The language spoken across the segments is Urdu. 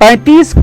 35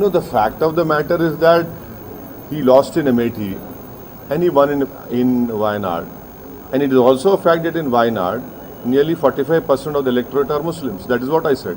No, the fact of the matter is that he lost in Amethi and he won in Wayanad. And it is also a fact that in Wayanad, nearly 45% of the electorate are Muslims. That is what I said.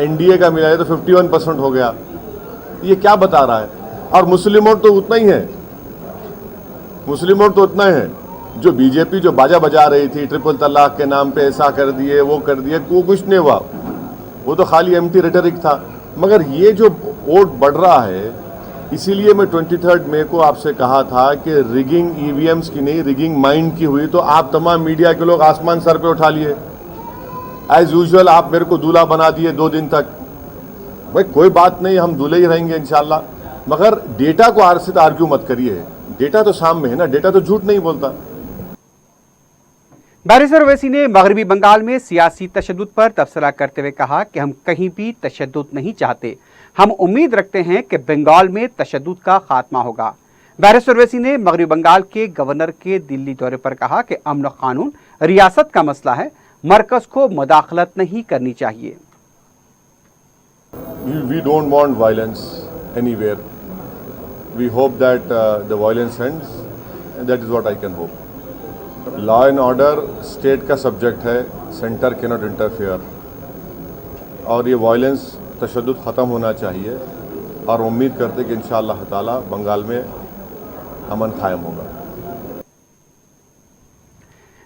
NDA کا ملا ہے تو 51% ہو گیا. یہ کیا بتا رہا ہے؟ اور مسلم ووٹ تو اتنا ہی ہے, مسلم ووٹ تو اتنا ہے. جو بی جے پی جو باجا بجا رہی تھی ٹرپل طلاق کے نام پہ ایسا کر دیے وہ کر دیے, وہ کچھ نہیں ہوا, وہ تو خالی ایمٹی ریٹرک تھا. مگر یہ جو ووٹ بڑھ رہا ہے, اسی لیے میں 23 مئی کو آپ سے کہا تھا کہ ریگنگ EVMs کی نہیں, ریگنگ مائنڈ کی ہوئی تو آپ تمام میڈیا کے لوگ آسمان سر پہ اٹھا لیے. ایز یوزول آپ میرے کو دولہا بنا دیے 2 دن تک. بھائی کوئی بات نہیں, ہم دولہے ہی رہیں گے انشاءاللہ, مگر ڈیٹا کو آرگیو مت کریے. ڈیٹا تو سامنے ہے نا, ڈیٹا تو جھوٹ نہیں بولتا. بیرسٹر اویسی نے مغربی بنگال میں سیاسی تشدد پر تبصرہ کرتے ہوئے کہا کہ ہم کہیں بھی تشدد نہیں چاہتے, ہم امید رکھتے ہیں کہ بنگال میں تشدد کا خاتمہ ہوگا. بیرسٹر اویسی نے مغربی بنگال کے گورنر کے دلی دورے پر کہا کہ امن و قانون ریاست کا مسئلہ ہے, مرکز کو مداخلت نہیں کرنی چاہیے. We don't want violence anywhere. We hope that the violence ends, and that is what I can hope. Law and order state کا سبجیکٹ ہے, سینٹر cannot interfere. اور یہ وائلنس تشدد ختم ہونا چاہیے, اور امید کرتے کہ انشاءاللہ تعالی بنگال میں امن قائم ہوگا.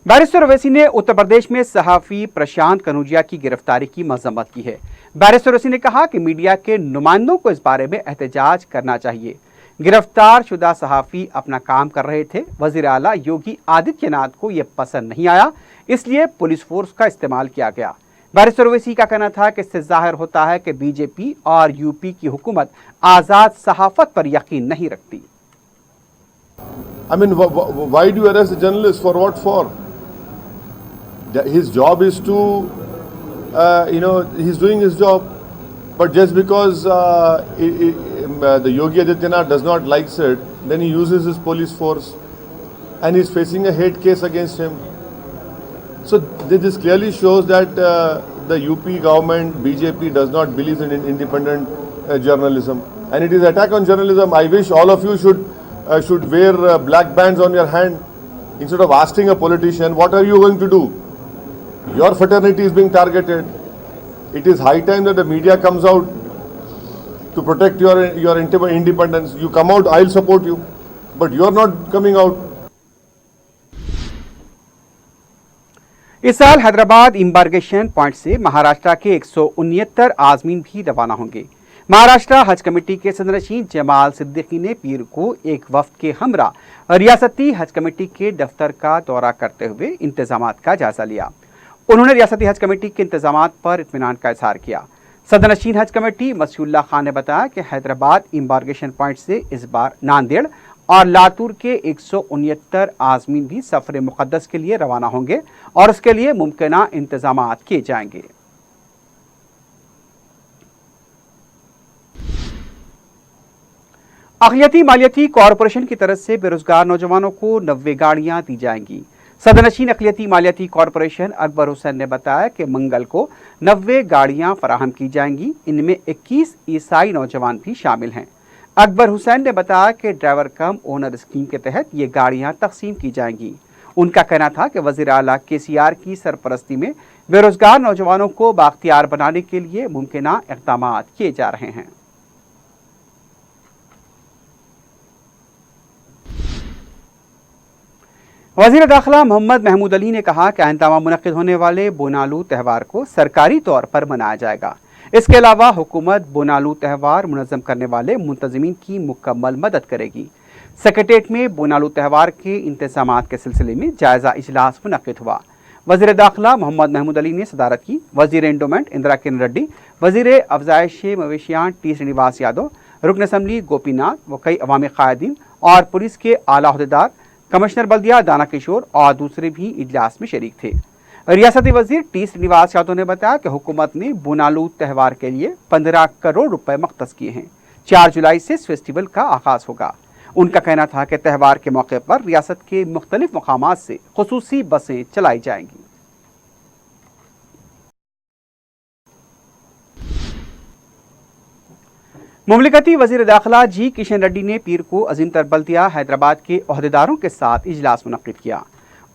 بیرسٹر اویسی نے اتر پردیش میں صحافی پرشانت کنوجیا کی گرفتاری کی مذمت کی ہے. بیرسٹر اویسی نے کہا کہ میڈیا کے نمائندوں کو اس بارے میں احتجاج کرنا چاہیے. گرفتار شدہ صحافی اپنا کام کر رہے تھے. وزیر اعلیٰ یوگی آدتیہ ناتھ کو یہ پسند نہیں آیا, اس لیے پولیس فورس کا استعمال کیا گیا. بیرسٹر اویسی کا کہنا تھا کہ اس سے ظاہر ہوتا ہے کہ بی جے پی اور UP کی حکومت آزاد صحافت پر یقین نہیں رکھتی. I mean, why do you arrest the journalist? For what for? His job is to, he's doing his job. But just because the Yogi Adityanath does not like it, then he uses his police force, and he's facing a hate case against him. So this clearly shows that the UP government, BJP, does not believe in independent journalism, and it is attack on journalism. I wish all of you should wear black bands on your hand instead of asking a politician, what are you going to do? Your fraternity is being targeted. It is high time that the media comes out to protect your independence. You come out, I'll support you, but you're not coming out. اس سال حیدرآباد امبارگیشن پوائنٹ سے مہاراشٹر کے 169 عازمین بھی روانہ ہوں گے. مہاراشٹر حج کمیٹی کے صدرنشین جمال صدیقی نے پیر کو ایک وفد کے ہمراہ ریاستی حج کمیٹی کے دفتر کا دورہ کرتے ہوئے انتظامات کا جائزہ لیا. انہوں نے ریاستی حج کمیٹی کے انتظامات پر اطمینان کا اظہار کیا. صدرنشین حج کمیٹی مسیح اللہ خان نے بتایا کہ حیدرآباد امبارگیشن پوائنٹ سے اس بار ناندیڑ اور لاتور کے 169 عازمین بھی سفر مقدس کے لیے روانہ ہوں گے اور اس کے لیے ممکنہ انتظامات کیے جائیں گے. اقلیتی مالیاتی کارپوریشن کی طرف سے بے روزگار نوجوانوں کو 90 گاڑیاں دی جائیں گی. صدرنشین اقلیتی مالیاتی کارپوریشن اکبر حسین نے بتایا کہ منگل کو 90 گاڑیاں فراہم کی جائیں گی. ان میں 21 عیسائی نوجوان بھی شامل ہیں. اکبر حسین نے بتایا کہ ڈرائیور کم اونر اسکیم کے تحت یہ گاڑیاں تقسیم کی جائیں گی. ان کا کہنا تھا کہ وزیر اعلیٰ KCR کی سرپرستی میں بے روزگار نوجوانوں کو بااختیار بنانے کے لیے ممکنہ اقدامات کیے جا رہے ہیں. وزیر داخلہ محمد محمود علی نے کہا کہ آئندہ منعقد ہونے والے بونالو تہوار کو سرکاری طور پر منایا جائے گا. اس کے علاوہ حکومت بونالو تہوار منظم کرنے والے منتظمین کی مکمل مدد کرے گی. سکریٹریٹ میں بونالو تہوار کے انتظامات کے سلسلے میں جائزہ اجلاس منعقد ہوا. وزیر داخلہ محمد محمود علی نے صدارت کی. وزیر انڈومنٹ اندرا کرن ریڈی، وزیر افزائش مویشیاں ٹی سرینواس یادو، رکن اسمبلی گوپی ناتھ و کئی عوامی قائدین اور پولیس کے اعلیٰ عہدیدار، کمشنر بلدیہ دانا کشور اور دوسرے بھی اجلاس میں شریک تھے. ریاستی وزیر ٹی سرینواس یادو نے بتایا کہ حکومت نے بونالو تہوار کے لیے 15 کروڑ روپے مختص کیے ہیں. 4 جولائی سے اس فیسٹیول کا آغاز ہوگا. ان کا کہنا تھا کہ تہوار کے موقع پر ریاست کے مختلف مقامات سے خصوصی بسیں چلائی جائیں گی. مملکتی وزیر داخلہ کشن ریڈی نے پیر کو عظیم تر بلدیہ حیدرآباد کے عہدیداروں کے ساتھ اجلاس منعقد کیا.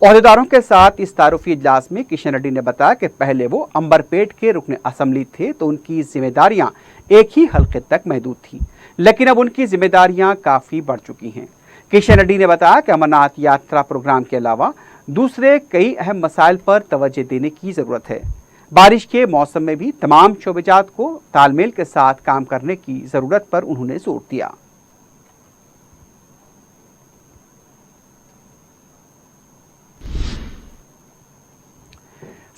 عہدیداروں کے ساتھ اس تعارفی اجلاس میں کشن ریڈی نے بتایا کہ پہلے وہ امبرپیٹ کے رکن اسمبلی تھے تو ان کی ذمہ داریاں ایک ہی حلقے تک محدود تھیں، لیکن اب ان کی ذمہ داریاں کافی بڑھ چکی ہیں۔ کشن ریڈی نے بتایا کہ امرناتھ یاترا پروگرام کے علاوہ دوسرے کئی اہم مسائل پر توجہ دینے کی ضرورت ہے۔ بارش کے موسم میں بھی تمام شعبہ جات کو تال میل کے ساتھ کام کرنے کی ضرورت پر انہوں نے زور دیا۔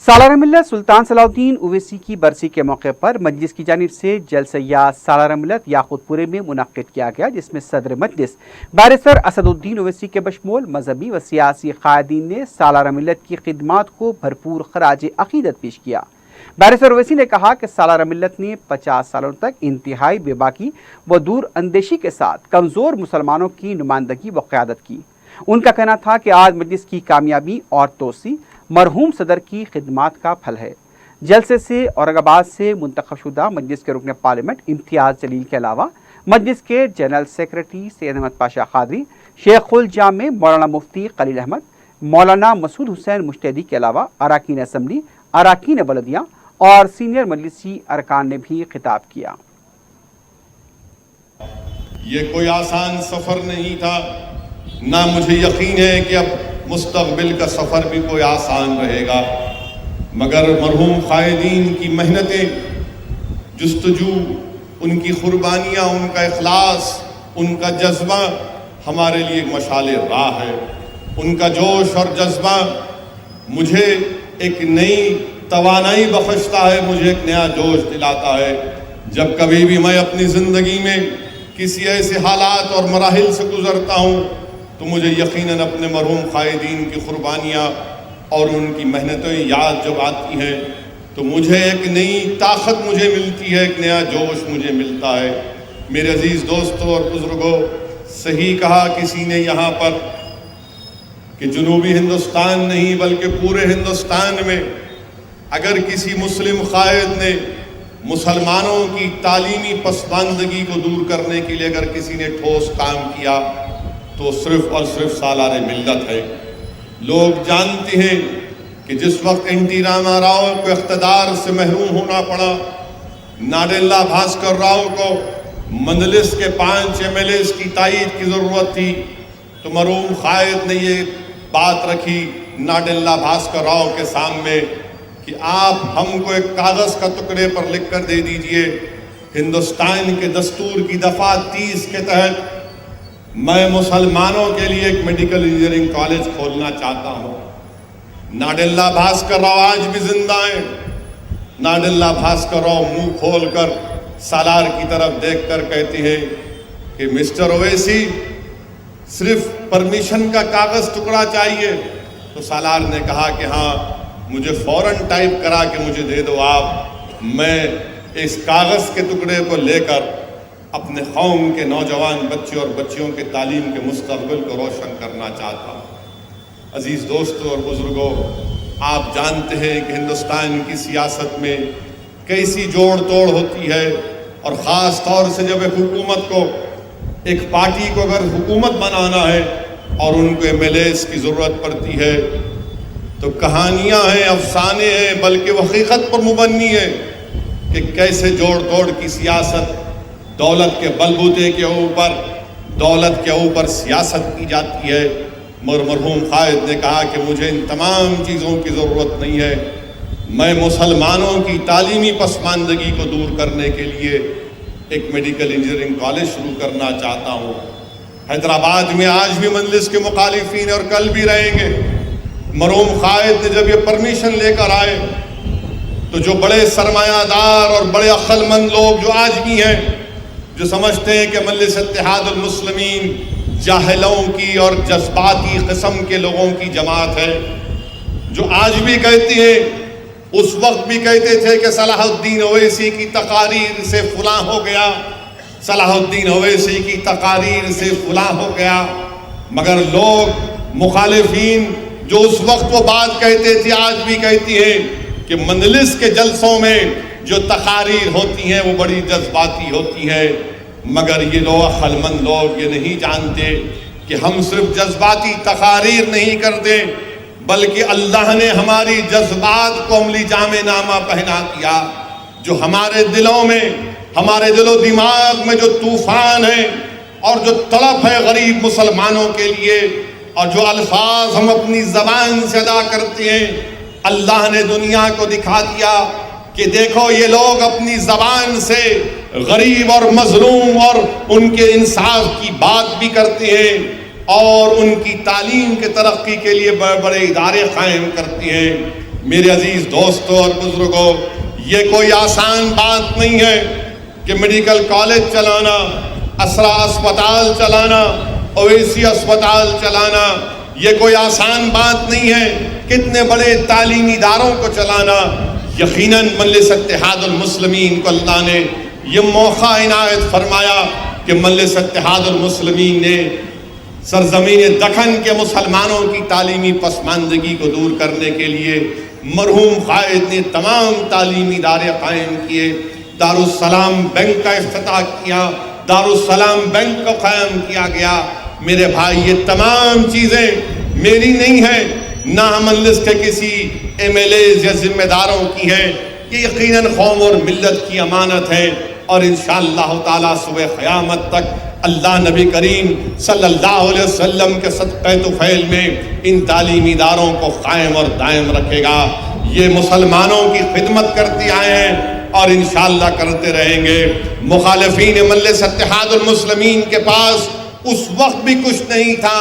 سالانہ ملت سلطان صلاح الدین اویسی کی برسی کے موقع پر مجلس کی جانب سے جلسہ سالانہ ملت یاقوت پورے میں منعقد کیا گیا، جس میں صدر مجلس بیرسٹر اسد الدین اویسی کے بشمول مذہبی و سیاسی قائدین نے سالانہ ملت کی خدمات کو بھرپور خراج عقیدت پیش کیا۔ بیرسٹر اویسی نے کہا کہ سالانہ ملت نے 50 سالوں تک انتہائی بے باکی و دور اندیشی کے ساتھ کمزور مسلمانوں کی نمائندگی و قیادت کی۔ ان کا کہنا تھا کہ آج مجلس کی کامیابی اور توسیع مرحوم صدر کی خدمات کا پھل ہے۔ جلسے سے اورنگ آباد سے منتخب شدہ مجلس کے رکن پارلیمنٹ امتیاز جلیل کے علاوہ مجلس کے جنرل سیکریٹری سید احمد پاشا قادری، شیخ الجامع مولانا مفتی خلیل احمد، مولانا مسعود حسین مشتیدی کے علاوہ اراکین اسمبلی، اراکین بلدیہ اور سینئر مجلسی ارکان نے بھی خطاب کیا۔ یہ کوئی آسان سفر نہیں تھا، نہ مجھے یقین ہے کہ اب مستقبل کا سفر بھی کوئی آسان رہے گا، مگر مرحوم قائدین کی محنتیں، جستجو، ان کی قربانیاں، ان کا اخلاص، ان کا جذبہ ہمارے لیے مشعل راہ ہے۔ ان کا جوش اور جذبہ مجھے ایک نئی توانائی بخشتا ہے، مجھے ایک نیا جوش دلاتا ہے۔ جب کبھی بھی میں اپنی زندگی میں کسی ایسے حالات اور مراحل سے گزرتا ہوں تو مجھے یقیناً اپنے مرحوم قائدین کی قربانیاں اور ان کی محنتیں یاد جب آتی ہیں تو مجھے ایک نئی طاقت مجھے ملتی ہے، ایک نیا جوش مجھے ملتا ہے۔ میرے عزیز دوستوں اور بزرگوں، صحیح کہا کسی نے یہاں پر کہ جنوبی ہندوستان نہیں بلکہ پورے ہندوستان میں اگر کسی مسلم قائد نے مسلمانوں کی تعلیمی پسماندگی کو دور کرنے کے لیے اگر کسی نے ٹھوس کام کیا تو صرف اور صرف سالار ملت ہے۔ لوگ جانتے ہیں کہ جس وقت این ٹی راما راؤ کو اقتدار سے محروم ہونا پڑا، ناڈیلا بھاسکر راؤ کو مجلس کے 5 MLAs کی تائید کی ضرورت تھی تو مرحوم قائد نے یہ بات رکھی ناڈیلا بھاسکر راؤ کے سامنے کہ آپ ہم کو ایک کاغذ کا ٹکڑے پر لکھ کر دے دیجئے، ہندوستان کے دستور کی دفعہ 30 کے تحت میں مسلمانوں کے لیے ایک میڈیکل انجینئرنگ کالج کھولنا چاہتا ہوں۔ ناڈیلا بھاسکر راؤ آج بھی زندہ ہیں۔ ناڈیلا بھاسکر راؤ منہ کھول کر سالار کی طرف دیکھ کر کہتے ہیں کہ مسٹر اویسی صرف پرمیشن کا کاغذ ٹکڑا چاہیے، تو سالار نے کہا کہ ہاں مجھے فوراً ٹائپ کرا کے مجھے دے دو آپ، میں اس کاغذ کے ٹکڑے کو لے کر اپنے قوم کے نوجوان بچے اور بچیوں کے تعلیم کے مستقبل کو روشن کرنا چاہتا ہوں۔ عزیز دوستوں اور بزرگوں، آپ جانتے ہیں کہ ہندوستان کی سیاست میں کیسی جوڑ توڑ ہوتی ہے، اور خاص طور سے جب ایک حکومت کو، ایک پارٹی کو اگر حکومت بنانا ہے اور ان کو MLAs کی ضرورت پڑتی ہے تو کہانیاں ہیں، افسانے ہیں، بلکہ وہ حقیقت پر مبنی ہے کہ کیسے جوڑ توڑ کی سیاست، دولت کے بلبوتے کے اوپر، دولت کے اوپر سیاست کی جاتی ہے۔ مرحوم قائد نے کہا کہ مجھے ان تمام چیزوں کی ضرورت نہیں ہے، میں مسلمانوں کی تعلیمی پسماندگی کو دور کرنے کے لیے ایک میڈیکل انجینئرنگ کالج شروع کرنا چاہتا ہوں۔ حیدرآباد میں آج بھی مجلس کے مخالفین اور کل بھی رہیں گے۔ مرحوم قائد نے جب یہ پرمیشن لے کر آئے تو جو بڑے سرمایہ دار اور بڑے عقل مند لوگ جو آج بھی ہیں، جو سمجھتے ہیں کہ مجلس اتحاد المسلمین جاہلوں کی اور جذباتی قسم کے لوگوں کی جماعت ہے، جو آج بھی کہتے ہیں، اس وقت بھی کہتے تھے کہ صلاح الدین اویسی کی تقاریر سے فلاں ہو گیا، صلاح الدین اویسی کی تقاریر سے فلاں ہو گیا، مگر لوگ مخالفین جو اس وقت وہ بات کہتے تھے آج بھی کہتی ہیں کہ مجلس کے جلسوں میں جو تقاریر ہوتی ہیں وہ بڑی جذباتی ہوتی ہیں، مگر یہ لوگ عقل مند لوگ یہ نہیں جانتے کہ ہم صرف جذباتی تقاریر نہیں کرتے بلکہ اللہ نے ہماری جذبات کو عملی جامع نامہ پہنا کیا. جو ہمارے دلوں میں، ہمارے دل و دماغ میں جو طوفان ہے اور جو تڑپ ہے غریب مسلمانوں کے لیے، اور جو الفاظ ہم اپنی زبان سے ادا کرتے ہیں، اللہ نے دنیا کو دکھا دیا کہ دیکھو یہ لوگ اپنی زبان سے غریب اور مظلوم اور ان کے انصاف کی بات بھی کرتے ہیں، اور ان کی تعلیم کے ترقی کے لیے بڑے بڑے ادارے قائم کرتے ہیں. میرے عزیز دوستوں اور بزرگوں، یہ کوئی آسان بات نہیں ہے کہ میڈیکل کالج چلانا، اسرا اسپتال چلانا، اویسی اسپتال چلانا، یہ کوئی آسان بات نہیں ہے. کتنے بڑے تعلیمی اداروں کو چلانا. یقیناً مجلس اتحاد المسلمین کو اللہ نے یہ موقع عنایت فرمایا کہ مجلس اتحاد المسلمین نے سرزمین دکن کے مسلمانوں کی تعلیمی پسماندگی کو دور کرنے کے لیے مرحوم قائد نے تمام تعلیمی ادارے قائم کیے. دارالسلام بینک کا افتتاح کیا، دارالسلام بینک کو قائم کیا گیا. میرے بھائی، یہ تمام چیزیں میری نہیں ہیں، نہ مجلس کے کسی ایم ایل ایز یا ذمہ داروں کی ہیں. یہ یقیناً قوم اور ملت کی امانت ہے، اور انشاءاللہ تعالیٰ صبح قیامت تک اللہ نبی کریم صلی اللہ علیہ وسلم کے صدقہ طفیل میں ان تعلیمی اداروں کو قائم اور دائم رکھے گا. یہ مسلمانوں کی خدمت کرتے آئے ہیں اور انشاءاللہ کرتے رہیں گے. مخالفین مجلس اتحاد المسلمین کے پاس اس وقت بھی کچھ نہیں تھا،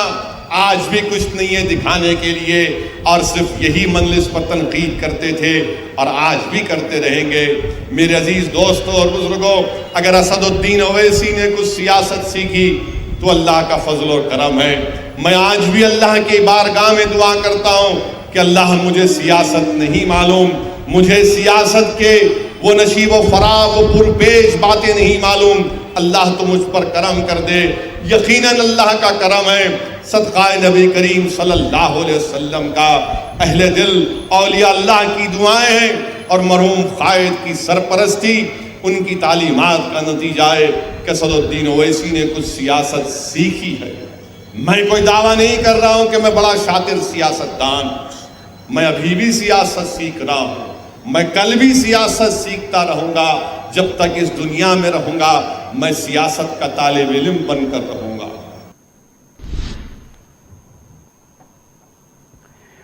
آج بھی کچھ نہیں ہے دکھانے کے لیے، اور صرف یہی مجلس پر تنقید کرتے تھے اور آج بھی کرتے رہیں گے. میرے عزیز دوستوں اور بزرگوں، اگر اسد الدین اویسی نے کچھ سیاست سیکھی تو اللہ کا فضل و کرم ہے. میں آج بھی اللہ کی بارگاہ میں دعا کرتا ہوں کہ اللہ، مجھے سیاست نہیں معلوم، مجھے سیاست کے وہ نشیب و فراغ و پرپیش باتیں نہیں معلوم، اللہ تو مجھ پر کرم کر دے. یقیناً اللہ کا کرم ہے، صدقہ نبی کریم صلی اللہ علیہ وسلم کا. اہل دل اولیاء اللہ کی دعائیں ہیں اور مرحوم قائد کی سرپرستی، ان کی تعلیمات کا نتیجہ ہے کہ اسد الدین اویسی نے کچھ سیاست سیکھی ہے. میں کوئی دعویٰ نہیں کر رہا ہوں کہ میں بڑا شاطر سیاستدان، میں ابھی بھی سیاست سیکھ رہا ہوں، میں کل بھی سیاست سیکھتا رہوں گا. جب تک اس دنیا میں رہوں گا میں سیاست کا طالب علم بن کر رہوں گا.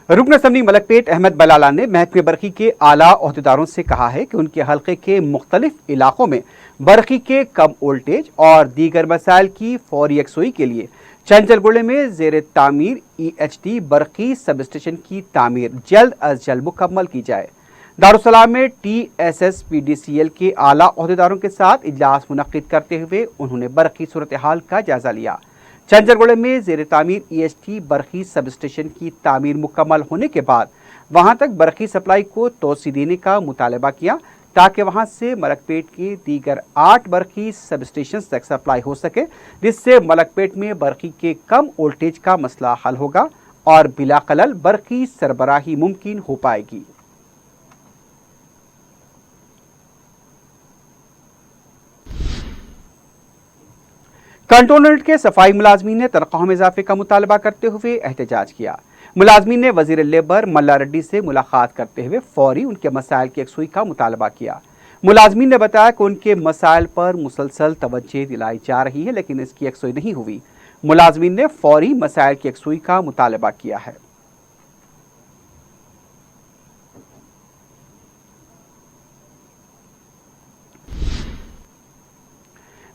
رکن اسمبلی ملک پیٹ احمد بلالہ نے محکمہ برقی کے اعلیٰ عہدیداروں سے کہا ہے کہ ان کے حلقے کے مختلف علاقوں میں برقی کے کم وولٹیج اور دیگر مسائل کی فوری یکسوئی کے لیے چنچل گوڑے میں زیر تعمیر EHD برقی سب اسٹیشن کی تعمیر جلد از جلد مکمل کی جائے. دارالسلام میں TSSPDCL کے اعلیٰ عہدیداروں کے ساتھ اجلاس منعقد کرتے ہوئے انہوں نے برقی صورتحال کا جائزہ لیا. چنچل گوڑے میں زیر تعمیر EHD برقی سب اسٹیشن کی تعمیر مکمل ہونے کے بعد وہاں تک برقی سپلائی کو توسیع دینے کا مطالبہ کیا تاکہ وہاں سے ملک پیٹ کے دیگر 8 برقی سب اسٹیشن تک سپلائی ہو سکے، جس سے ملک پیٹ میں برقی کے کم وولٹیج کا مسئلہ حل ہوگا اور بلا خلل برقی سربراہی ممکن ہو پائے گی. کنٹونمنٹ کے صفائی ملازمین نے تنخواہوں میں اضافے کا مطالبہ کرتے ہوئے احتجاج کیا. ملازمین نے وزیر لیبر ملا ریڈی سے ملاقات کرتے ہوئے فوری ان کے مسائل کی یکسوئی کا مطالبہ کیا. ملازمین نے بتایا کہ ان کے مسائل پر مسلسل توجہ دلائی جا رہی ہے لیکن اس کی یکسوئی نہیں ہوئی. ملازمین نے فوری مسائل کی یکسوئی کا مطالبہ کیا ہے.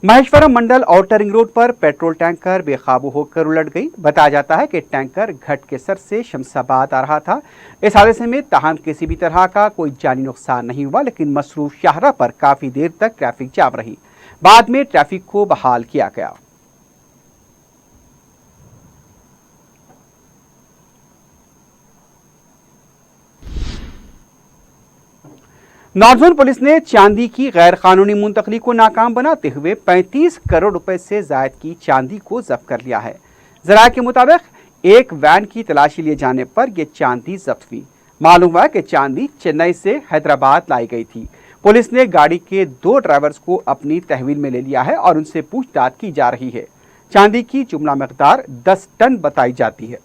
مہیشورم منڈل آؤٹر رنگ روڈ پر پیٹرول ٹینکر بے قابو ہو کر الٹ گئی. بتایا جاتا ہے کہ ٹینکر گھٹ کے سر سے شمس آباد آ رہا تھا. اس حادثے میں تاہم کسی بھی طرح کا کوئی جانی نقصان نہیں ہوا لیکن مصروف شاہراہ پر کافی دیر تک ٹریفک جام رہی. بعد میں ٹریفک کو بحال کیا گیا. نارتھ زون پولیس نے چاندی کی غیر قانونی منتقلی کو ناکام بناتے ہوئے 35 کروڑ روپے سے زائد کی چاندی کو ضبط کر لیا ہے. ذرائع کے مطابق ایک وین کی تلاشی لیے جانے پر یہ چاندی ضبط ہوئی. معلوم ہوا کہ چاندی چنئی سے حیدرآباد لائی گئی تھی. پولیس نے گاڑی کے 2 ڈرائیورز کو اپنی تحویل میں لے لیا ہے اور ان سے پوچھ تاچھ کی جا رہی ہے. چاندی کی جملہ مقدار 10 ٹن بتائی جاتی ہے.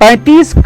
35